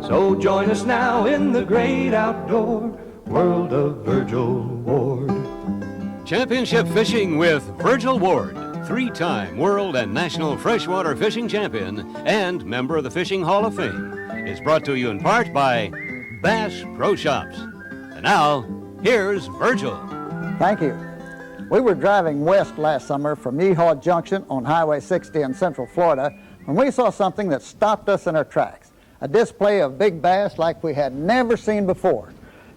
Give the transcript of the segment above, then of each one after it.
So join us now in the great outdoor world of Virgil Ward. Championship Fishing with Virgil Ward, three-time world and national freshwater fishing champion and member of the Fishing Hall of Fame, is brought to you in part by Bass Pro Shops. And now, here's Virgil. Thank you. We were driving west last summer from Yeehaw Junction on Highway 60 in Central Florida when we saw something that stopped us in our tracks, a display of big bass like we had never seen before.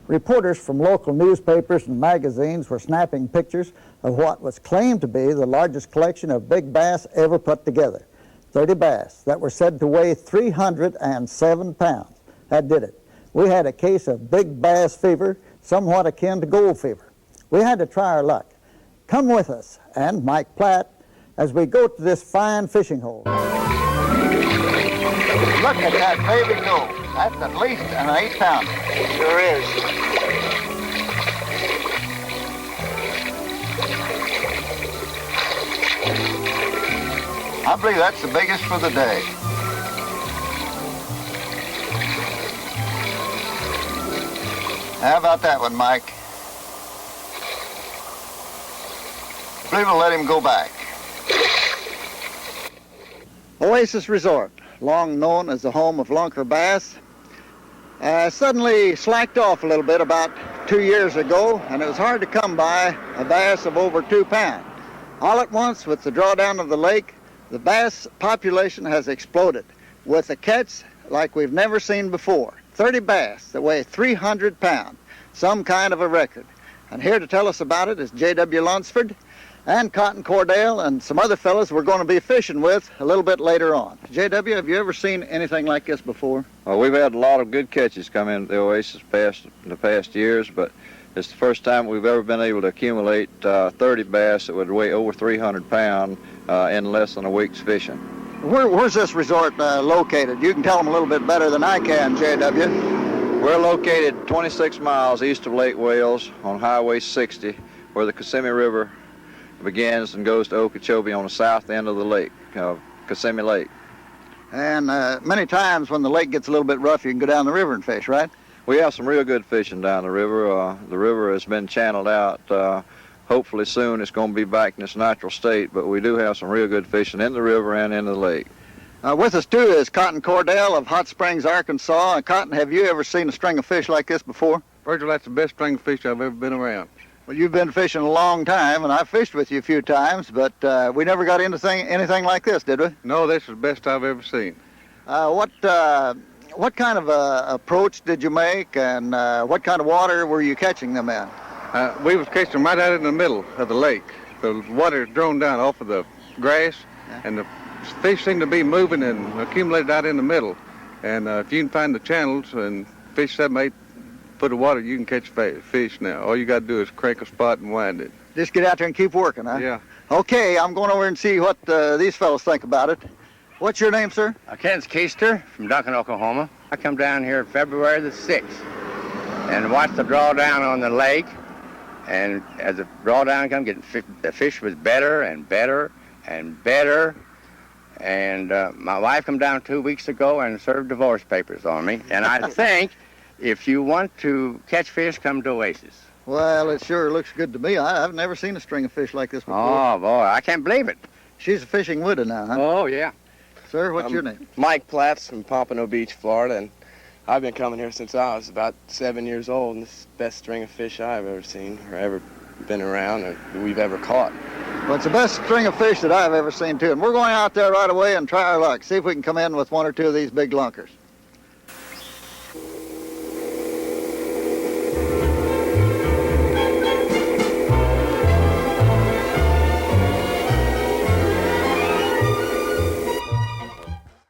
Reporters from local newspapers and magazines were snapping pictures of what was claimed to be the largest collection of big bass ever put together. 30 bass that were said to weigh 307 pounds. That did it. We had a case of big bass fever, somewhat akin to gold fever. We had to try our luck. Come with us and Mike Platt as we go to this fine fishing hole. Look at that baby go. That's at least an 8-pounder. Sure is. I believe that's the biggest for the day. How about that one, Mike? I believe we'll let him go back. Oasis Resort, long known as the home of Lunker bass, suddenly slacked off a little bit about 2 years ago, and it was hard to come by a bass of over 2 pounds. All at once, with the drawdown of the lake, the bass population has exploded with a catch like we've never seen before. 30 bass that weigh 300 pounds, some kind of a record. And here to tell us about it is J.W. Lunsford and Cotton Cordell and some other fellows we're going to be fishing with a little bit later on. J.W., have you ever seen anything like this before? Well, we've had a lot of good catches come in the Oasis in the past years, but it's the first time we've ever been able to accumulate 30 bass that would weigh over 300 pounds in less than a week's fishing. Where's this resort located? You can tell them a little bit better than I can, J.W. We're located 26 miles east of Lake Wales on Highway 60, where the Kissimmee River begins and goes to Okeechobee on the south end of the lake, Kissimmee Lake. And many times when the lake gets a little bit rough, you can go down the river and fish, right? We have some real good fishing down the river. The river has been channeled out. Hopefully soon it's going to be back in its natural state, but we do have some real good fishing in the river and in the lake. With us, too, is Cotton Cordell of Hot Springs, Arkansas. Cotton, have you ever seen a string of fish like this before? Virgil, that's the best string of fish I've ever been around. Well, you've been fishing a long time, and I've fished with you a few times, but we never got into anything like this, did we? No, this is the best I've ever seen. What kind of approach did you make, and what kind of water were you catching them in? We was catching them right out in the middle of the lake. The water is drawn down off of the grass, and the fish seem to be moving and accumulated out in the middle. And if you can find the channels and fish 7, 8 foot of water, you can catch fish now. All you got to do is crank a spot and wind it. Just get out there and keep working, huh? Yeah. Okay, I'm going over and see what these fellows think about it. What's your name, sir? Kent's Keister from Duncan, Oklahoma. I come down here February the 6th and watched the drawdown on the lake. And as the drawdown come, the fish was better and better and better. And my wife come down 2 weeks ago and served divorce papers on me. And I think if you want to catch fish, come to Oasis. Well, it sure looks good to me. I've never seen a string of fish like this before. Oh, boy, I can't believe it. She's a fishing widow now, huh? Oh, yeah. Sir, what's your name? Mike Platt from Pompano Beach, Florida, and I've been coming here since I was about 7 years old, and this is the best string of fish I've ever seen or ever been around or we've ever caught. Well, it's the best string of fish that I've ever seen, too. And we're going out there right away and try our luck, see if we can come in with 1 or 2 of these big lunkers.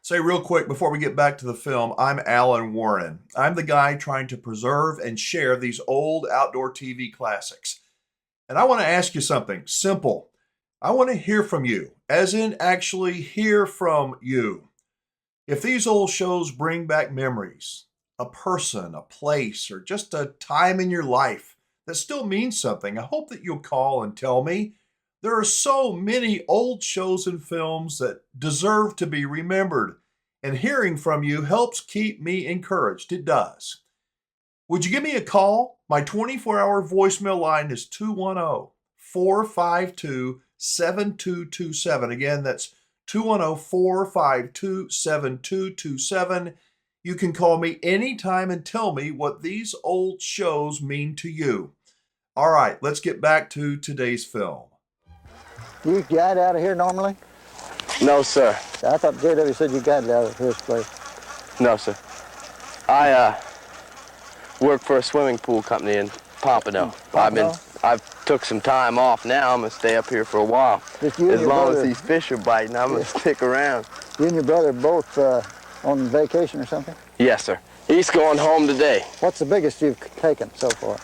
Say real quick before we get back to the film, I'm Alan Warren. I'm the guy trying to preserve and share these old outdoor TV classics. And I want to ask you something simple. I want to hear from you, as in actually hear from you. If these old shows bring back memories, a person, a place, or just a time in your life that still means something, I hope that you'll call and tell me. There are so many old shows and films that deserve to be remembered. and hearing from you helps keep me encouraged. It does. Would you give me a call? My 24-hour voicemail line is 210-452-7227. Again, that's 210-452-7227. You can call me anytime and tell me what these old shows mean to you. All right, let's get back to today's film. You guide out of here normally? No, sir. I thought JW said you guided out of this place. No, sir. I work for a swimming pool company in Pompano. I've took some time off now. I'm gonna stay up here for a while. Just you and As your long brother- as these fish are biting, I'm gonna stick around. You and your brother both on vacation or something? Yes, sir. He's going home today. What's the biggest you've taken so far?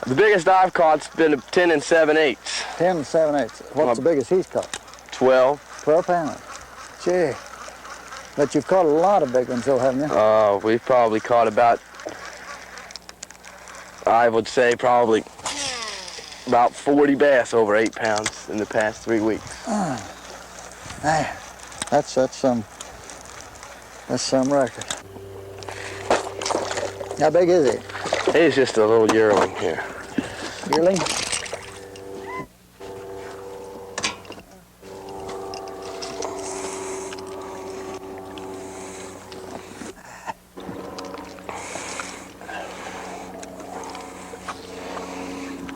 The biggest I've caught's been a 10 and 7/8. 10 and 7/8. What's the biggest he's caught? 12. 12 pounds. Gee. But you've caught a lot of big ones though, haven't you? We've probably caught about, I would say probably about 40 bass over 8 pounds in the past 3 weeks. Man, that's some record. How big is he? He's just a little yearling here. Yearling?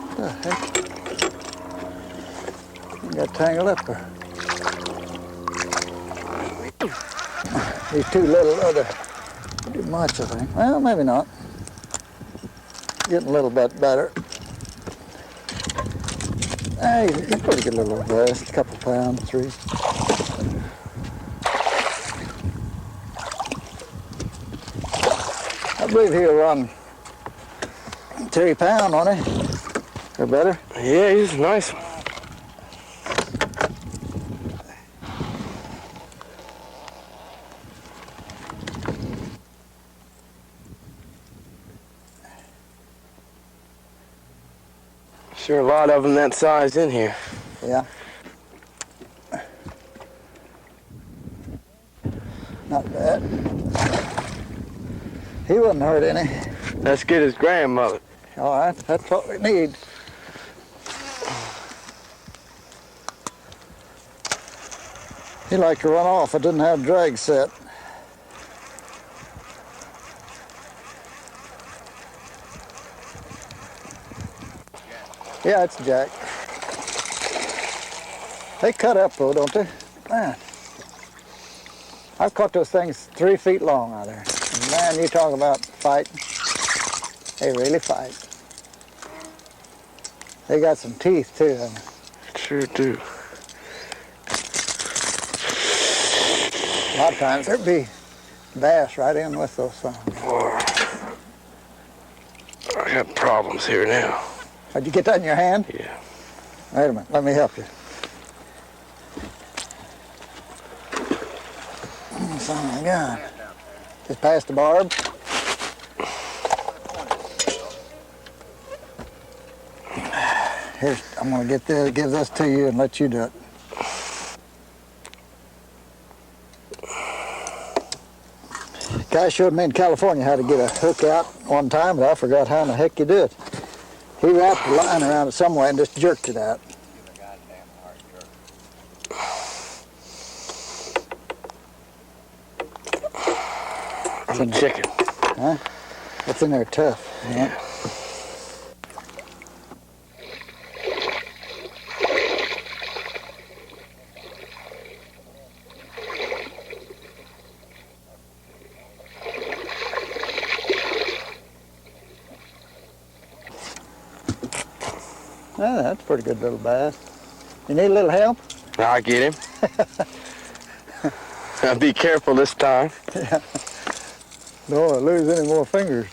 What the heck? He got tangled up there. He's too little to do much, I think. Well, maybe not. Getting a little bit better. Hey, he's a pretty good little bass, a couple pounds, 3. I believe he'll run 3 pounds, won't he? Or better? Yeah, he's a nice one. Sure, a lot of them that size in here. Yeah. Not bad. He wouldn't hurt any. Let's get his grandmother. All right, that's what we need. He liked to run off. I didn't have drag set. Yeah, it's Jack. They cut up though, don't they? Man, I've caught those things 3 feet long out there. Man, you talk about fighting. They really fight. They got some teeth too. Sure do. A lot of times there'd be bass right in with those things. I got problems here now. Did you get that in your hand? Yeah. Wait a minute, let me help you. Son of a gun. Just past the barb. Here's, I'm gonna give this to you and let you do it. Guy showed me in California how to get a hook out one time, but I forgot how in the heck you do it. He wrapped the line around it some way and just jerked it out. I'm a chicken. Huh? What's in there tough? Yeah. Oh, that's a pretty good little bass. You need a little help? I'll get him. I'll be careful this time. Yeah. Don't want to lose any more fingers.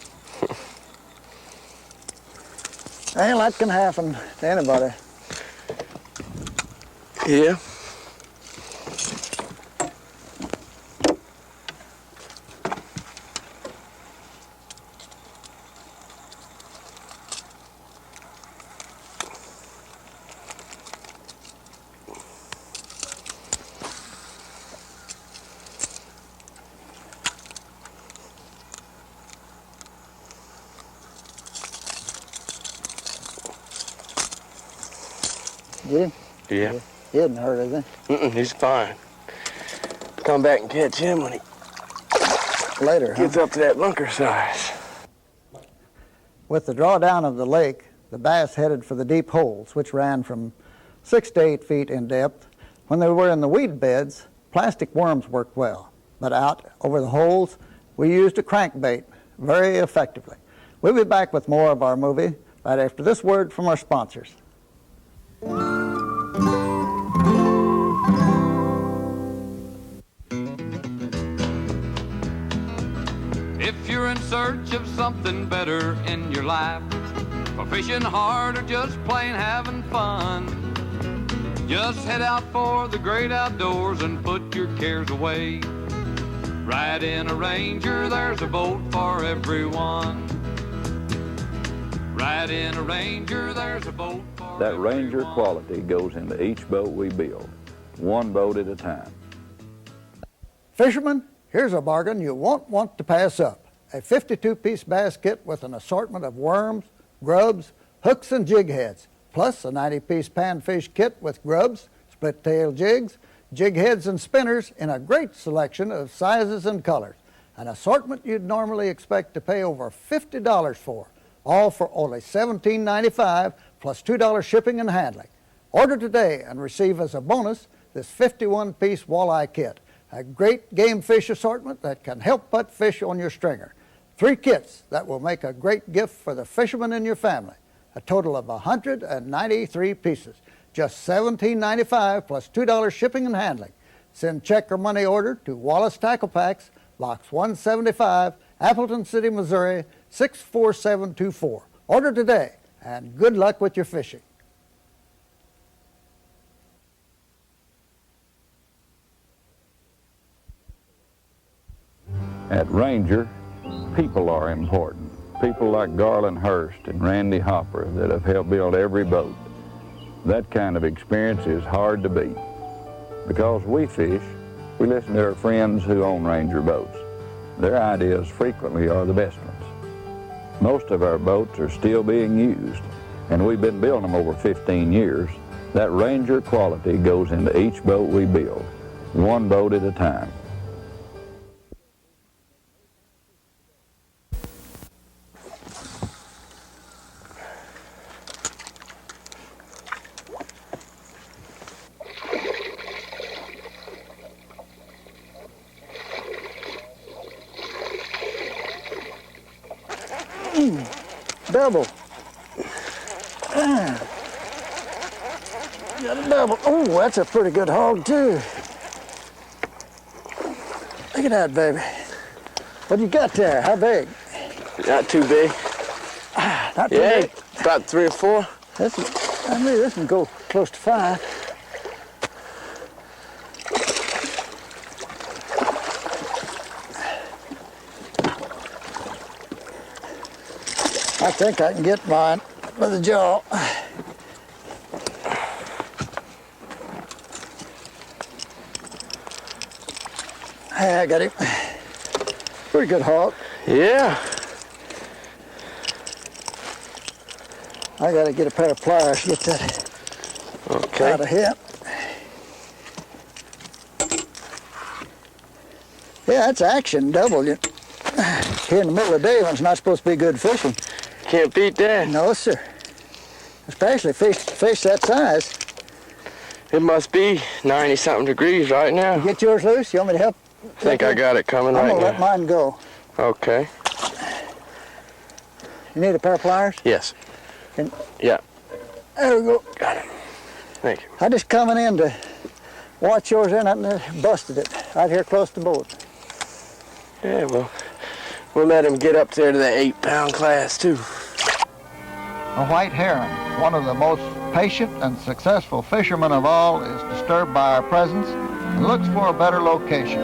Well, that can happen to anybody. Yeah. Did he? Yeah. He hadn't hurt, is he? He's fine. Come back and catch him when he Later, gets up to that lunker size. With the drawdown of the lake, the bass headed for the deep holes, which ran from 6 to 8 feet in depth. When they were in the weed beds, plastic worms worked well, but out over the holes, we used a crankbait very effectively. We'll be back with more of our movie right after this word from our sponsors. If you're in search of something better in your life, for fishing hard or just plain having fun, just head out for the great outdoors and put your cares away. Ride in a Ranger, there's a boat for everyone. Ride in a Ranger, there's a boat for That Ranger everyone. quality goes into each boat we build, one boat at a time. Fishermen, here's a bargain you won't want to pass up. A 52-piece bass kit with an assortment of worms, grubs, hooks, and jig heads, plus a 90-piece panfish kit with grubs, split-tail jigs, jig heads, and spinners in a great selection of sizes and colors. An assortment you'd normally expect to pay over $50 for, all for only $17.95 plus $2 shipping and handling. Order today and receive as a bonus this 51-piece walleye kit, a great game fish assortment that can help put fish on your stringer. 3 kits that will make a great gift for the fisherman in your family. A total of 193 pieces. Just $17.95 plus $2 shipping and handling. Send check or money order to Wallace Tackle Packs, Box 175, Appleton City, Missouri, 64724. Order today, and good luck with your fishing. At Ranger, people are important. People like Garland Hurst and Randy Hopper that have helped build every boat. That kind of experience is hard to beat. Because we fish, we listen to our friends who own Ranger boats. Their ideas frequently are the best ones. Most of our boats are still being used, and we've been building them over 15 years. That Ranger quality goes into each boat we build, one boat at a time. Double. Got a double. Oh, that's a pretty good hog, too. Look at that, baby. What you got there? How big? Not too big. Not too Yeah, big. about 3 or 4. I mean, this can go close to 5. I think I can get mine with a jaw. Hey, I got him. Pretty good hog. Yeah. I gotta get a pair of pliers to get that Okay. out of here. Yeah, that's action, double. Here in the middle of the day when it's not supposed to be good fishing. Can't beat that. No, sir. Especially fish that size. It must be 90-something degrees right now. Get yours loose? You want me to help? I think I got it coming I'm right gonna let now. mine go. Okay. You need a pair of pliers? Yes. And Yeah. there we go. Got it. Thank you. I just coming in to watch yours in and busted it right here close to the boat. Yeah, well, we'll let him get up there to the 8-pound class, too. A white heron, one of the most patient and successful fishermen of all, is disturbed by our presence and looks for a better location.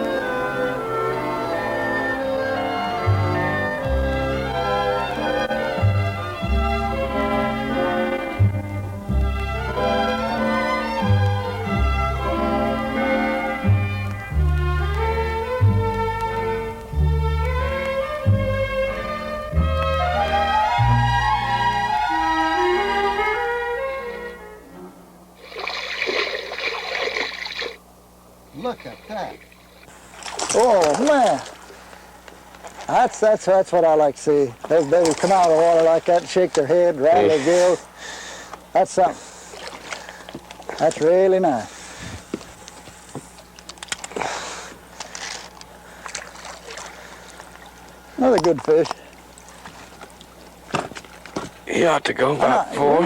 That's what I like to see. Those babies come out of the water like that and shake their head, rattle their gills. That's something. That's really nice. Another good fish. He ought to go about 4.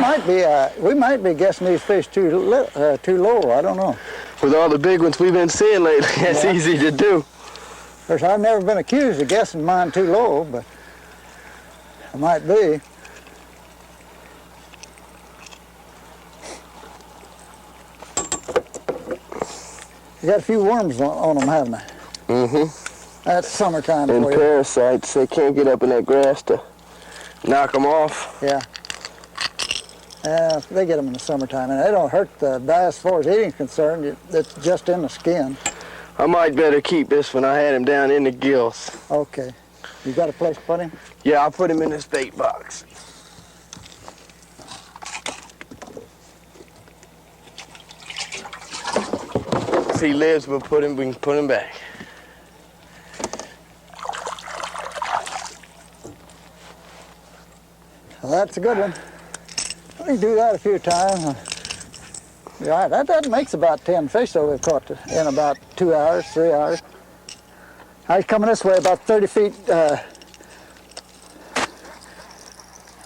We might be guessing these fish too low. I don't know. With all the big ones we've been seeing lately, that's easy to do. Of course, I've never been accused of guessing mine too low, but I might be. You got a few worms on them, haven't they? Mm-hmm. That's summertime for And you. parasites, they can't get up in that grass to knock them off. Yeah. They get them in the summertime, and they don't hurt the bass as far as eating is concerned. It's just in the skin. I might better keep this when I had him down in the gills. Okay. You got a place to put him? Yeah, I'll put him in this bait box. If he lives, we can put him back. Well, that's a good one. We can do that a few times. Yeah, that makes about 10 fish that we've caught in about 2 hours, 3 hours. I was coming this way about 30 feet.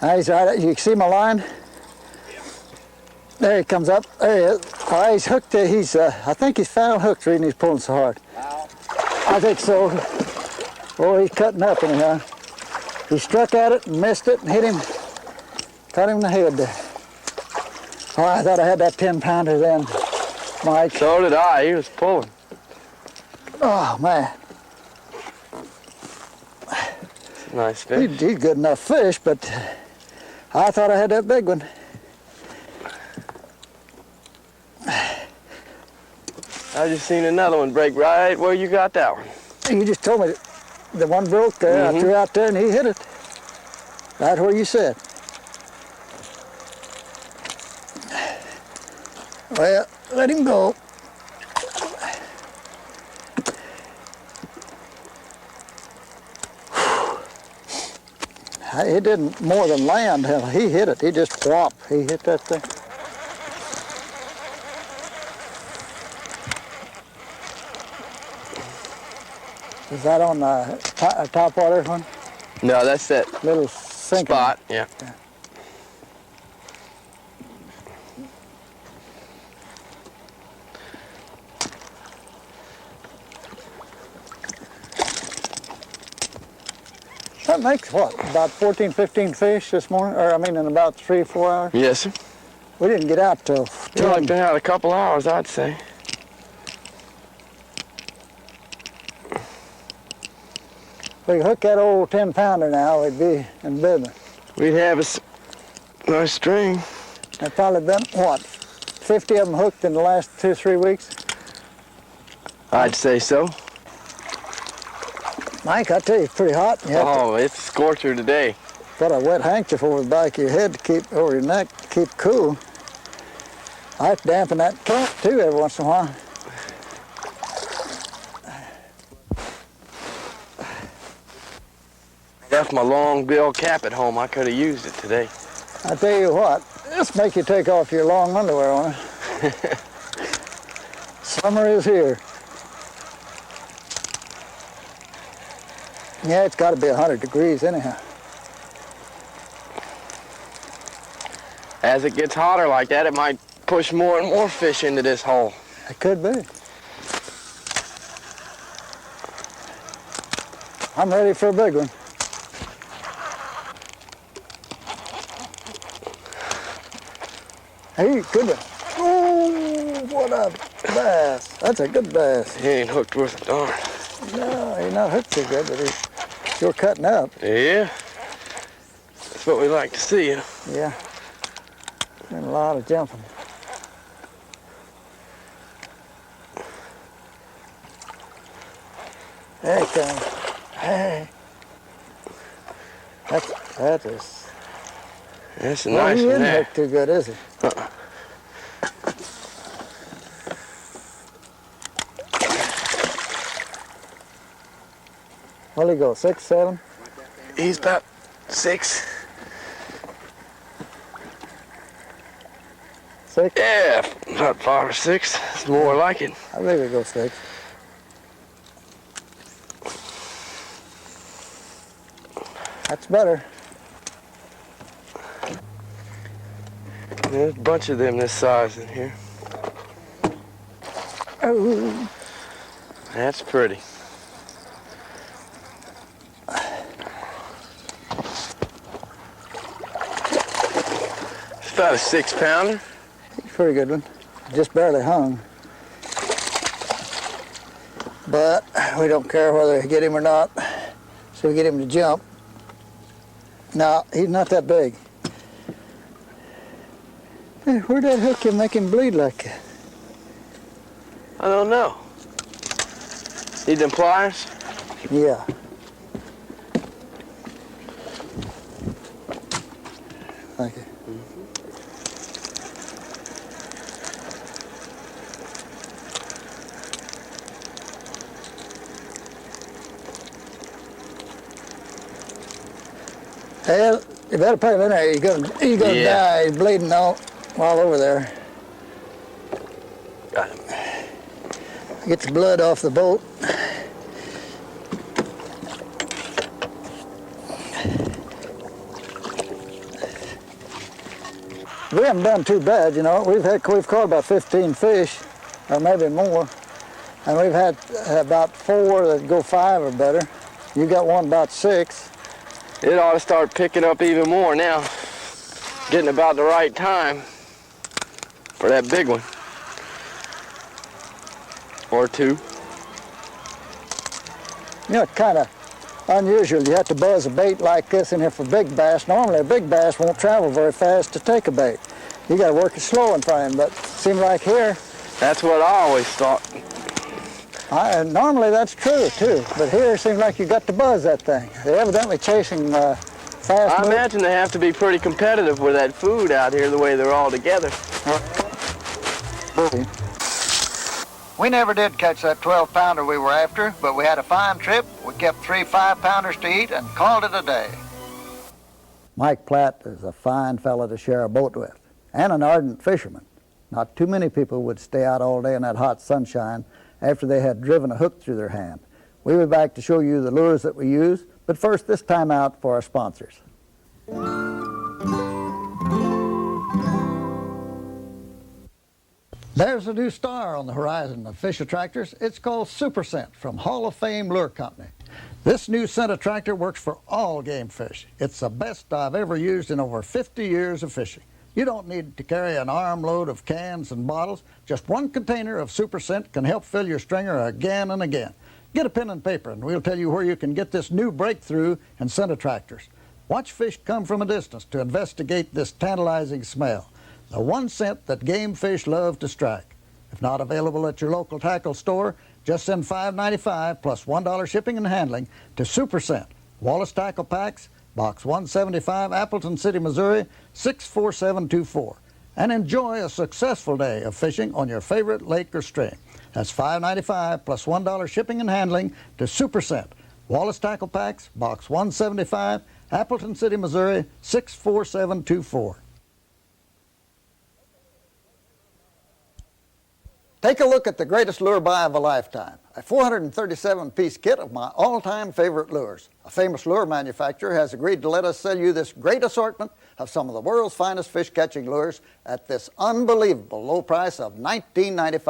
He's right. You can see my line? There he comes up. There he is. All right, he's hooked. I think he's found hooked, reason he's pulling so hard. I think so. Oh, he's cutting up anyhow. He struck at it and missed it and hit him. Cut him in the head there. Oh, I thought I had that 10-pounder then, Mike. So did I. He was pulling. Oh, man. Nice fish. He's good enough fish, but I thought I had that big one. I just seen another one break right where you got that one. You just told me the one broke there. I threw out there and he hit it. Right where you said. Well, let him go. It didn't more than land. He hit it. He just whopped. He hit that thing. Is that on the top water one? No, that's that little sinking spot. Yeah. That makes what, about 14, 15 fish this morning, or I mean in about 3 or 4 hours? Yes, sir. We didn't get out till 10. We've been out a couple hours, I'd say. If we hook that old 10-pounder now, we'd be in business. We'd have a nice string. There's probably been, what, 50 of them hooked in the last 2 or 3 weeks? I'd say so. Mike, I tell you, it's pretty hot. It's a scorcher today. Put a wet handkerchief over the back of your head to keep over your neck to keep cool. I have to dampen that cap too every once in a while. Left my long bill cap at home. I could have used it today. I tell you what, this make you take off your long underwear on it. Summer is here. Yeah, it's got to be 100 degrees anyhow. As it gets hotter like that, it might push more and more fish into this hole. It could be. I'm ready for a big one. Hey, good one. Oh, what a bass. That's a good bass. He ain't hooked worth a darn. No, he's not hooked so good, but he's sure cutting up. Yeah. That's what we like to see. Yeah. And a lot of jumping. There he comes. Hey. That is. That's a Well, nice he one isn't there. hooked too good, is he? What'll he go, 6, 7? He's about 6. 6? Yeah, about 5 or 6. It's more like it. I think he'll go 6. That's better. There's a bunch of them this size in here. Oh. That's pretty. It's about a 6-pounder. He's a pretty good one. Just barely hung. But we don't care whether we get him or not. So we get him to jump. No, he's not that big. Hey, where'd that hook him make him bleed like that? I don't know. Need them pliers? Yeah. Thank you. Well, you better put him in there. He's gonna die. He's bleeding all over there. Got him. Get the blood off the boat. We haven't done too bad, you know. We've caught about 15 fish, or maybe more, and we've had about 4 that go 5 or better. You got one about 6. It ought to start picking up even more now. Getting about the right time for that big one. Or 2. You know, it's kind of unusual. You have to buzz a bait like this in here for big bass. Normally a big bass won't travel very fast to take a bait. You got to work it slow in front of him, but it seems like here... That's what I always thought. Normally that's true too, but here it seems like you got to buzz that thing. They're evidently chasing fast. I imagine they have to be pretty competitive with that food out here the way they're all together. We never did catch that 12-pounder we were after, but we had a fine trip. We kept 3 5-pounders to eat and called it a day. Mike Platt is a fine fellow to share a boat with, and an ardent fisherman. Not too many people would stay out all day in that hot sunshine after they had driven a hook through their hand. We'll be back to show you the lures that we use, but first this time out for our sponsors. There's a new star on the horizon of fish attractors. It's called Super Scent from Hall of Fame Lure Company. This new scent attractor works for all game fish. It's the best I've ever used in over 50 years of fishing. You don't need to carry an armload of cans and bottles. Just one container of Super Scent can help fill your stringer again and again. Get a pen and paper and we'll tell you where you can get this new breakthrough in scent attractors. Watch fish come from a distance to investigate this tantalizing smell. The one scent that game fish love to strike. If not available at your local tackle store, just send $5.95 plus $1 shipping and handling to Super Scent, Wallace Tackle Packs, Box 175, Appleton City, Missouri, 64724. And enjoy a successful day of fishing on your favorite lake or stream. That's $5.95 plus $1 shipping and handling to Super Scent, Wallace Tackle Packs, Box 175, Appleton City, Missouri, 64724. Take a look at the greatest lure buy of a lifetime, a 437-piece kit of my all-time favorite lures. A famous lure manufacturer has agreed to let us sell you this great assortment of some of the world's finest fish-catching lures at this unbelievable low price of $19.95,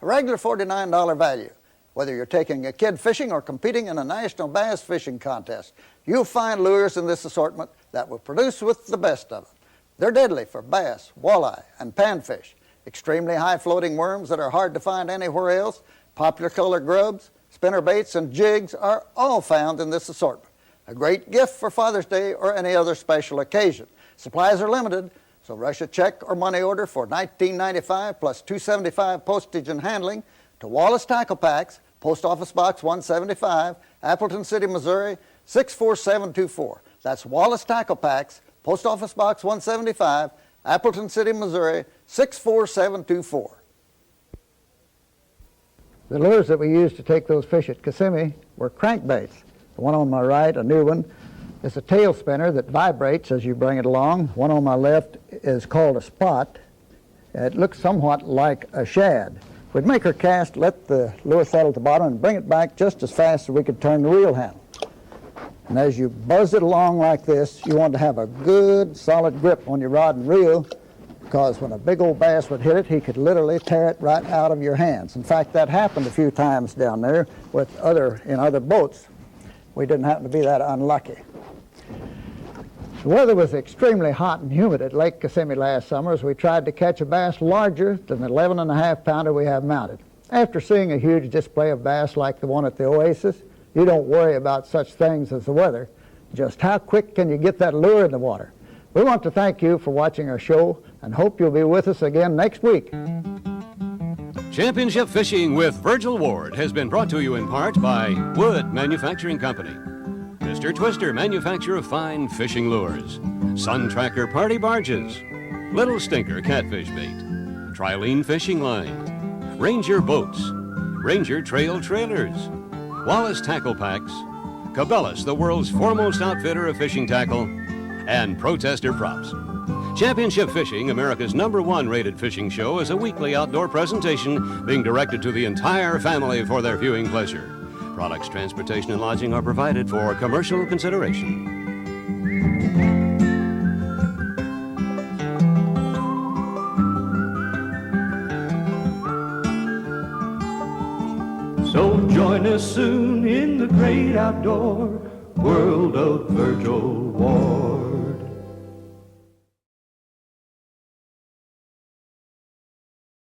a regular $49 value. Whether you're taking a kid fishing or competing in a national bass fishing contest, you'll find lures in this assortment that will produce with the best of it. They're deadly for bass, walleye, and panfish. Extremely high-floating worms that are hard to find anywhere else, popular color grubs, spinner baits, and jigs are all found in this assortment. A great gift for Father's Day or any other special occasion. Supplies are limited, so rush a check or money order for $19.95 plus $2.75 postage and handling to Wallace Tackle Packs, Post Office Box 175, Appleton City, Missouri, 64724. That's Wallace Tackle Packs, Post Office Box 175, Appleton City, Missouri, 64724. The lures that we used to take those fish at Kissimmee were crankbaits. The one on my right, a new one, is a tail spinner that vibrates as you bring it along. One on my left is called a spot. It looks somewhat like a shad. We'd make our cast, let the lure settle at the bottom, and bring it back just as fast as we could turn the reel handle. And as you buzz it along like this, you want to have a good, solid grip on your rod and reel, because when a big old bass would hit it, he could literally tear it right out of your hands. In fact, that happened a few times down there with in other boats. We didn't happen to be that unlucky. The weather was extremely hot and humid at Lake Kissimmee last summer as we tried to catch a bass larger than the 11.5 pounder we have mounted. After seeing a huge display of bass like the one at the Oasis, you don't worry about such things as the weather. Just how quick can you get that lure in the water? We want to thank you for watching our show and hope you'll be with us again next week. Championship Fishing with Virgil Ward has been brought to you in part by Wood Manufacturing Company, Mr. Twister, manufacturer of fine fishing lures, Sun Tracker Party Barges, Little Stinker Catfish Bait, Trilene Fishing Line, Ranger Boats, Ranger Trail Trailers, Wallace Tackle Packs, Cabela's, the world's foremost outfitter of fishing tackle, and Protester Props. Championship Fishing, America's #1 rated fishing show, is a weekly outdoor presentation being directed to the entire family for their viewing pleasure. Products, transportation, and lodging are provided for commercial consideration. So join us soon in the great outdoor world of Virgil Ward.